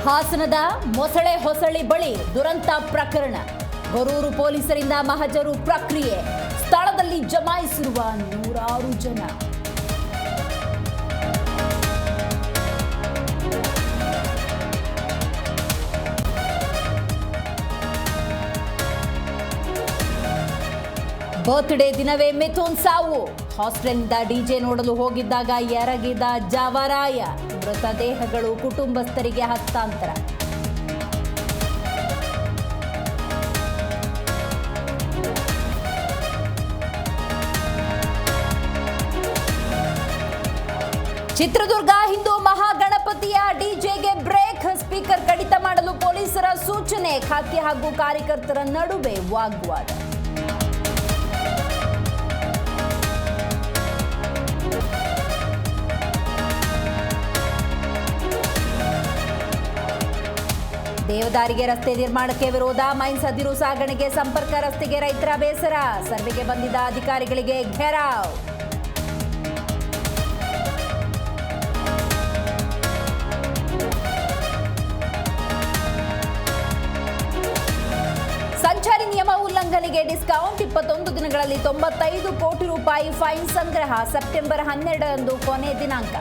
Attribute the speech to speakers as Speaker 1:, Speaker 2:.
Speaker 1: ಹಾಸನದ ಮೊಸಳೆ ಹೊಸಳ್ಳಿ ಬಳಿ ದುರಂತ ಪ್ರಕರಣ. ಗೊರೂರು ಪೊಲೀಸರಿಂದ ಮಹಜರು ಪ್ರಕ್ರಿಯೆ. ಸ್ಥಳದಲ್ಲಿ ಜಮಾಯಿಸಿರುವ ನೂರಾರು ಜನ. ಬರ್ತ್ಡೇ ದಿನವೇ ಮಿಥುನ್ ಸಾವು. ಹಾಸ್ಟೆಲ್ನಿಂದ ಡಿಜೆ ನೋಡಲು ಹೋಗಿದ್ದಾಗ ಎರಗಿದ ಜವರಾಯ. ಮೃತದೇಹಗಳು ಕುಟುಂಬಸ್ಥರಿಗೆ ಹಸ್ತಾಂತರ. ಚಿತ್ರದುರ್ಗ ಹಿಂದೂ ಮಹಾಗಣಪತಿಯ ಡಿಜೆಗೆ ಬ್ರೇಕ್. ಸ್ಪೀಕರ್ ಕಡಿತ ಮಾಡಲು ಪೊಲೀಸರ ಸೂಚನೆ. ಖಾತೆ ಹಾಗೂ ಕಾರ್ಯಕರ್ತರ ನಡುವೆ ವಾಗ್ವಾದ. ದೇವದಾರಿಗೆ ರಸ್ತೆ ನಿರ್ಮಾಣಕ್ಕೆ ವಿರೋಧ. ಮೈನ್ಸ್ ಅದಿರು ಸಾಗಣೆಗೆ ಸಂಪರ್ಕ ರಸ್ತೆಗೆ ರೈತರ ಬೇಸರ. ಸರ್ವೆಗೆ ಬಂದಿದ್ದ ಅಧಿಕಾರಿಗಳಿಗೆ ಘೆರಾವ್. ಸಂಚಾರಿ ನಿಯಮ ಉಲ್ಲಂಘನೆಗೆ ಡಿಸ್ಕೌಂಟ್. 21 ದಿನಗಳಲ್ಲಿ 95 ಕೋಟಿ ರೂಪಾಯಿ ಫೈನ್ ಸಂಗ್ರಹ. ಸೆಪ್ಟೆಂಬರ್ 12ರಂದು ಕೊನೆ ದಿನಾಂಕ.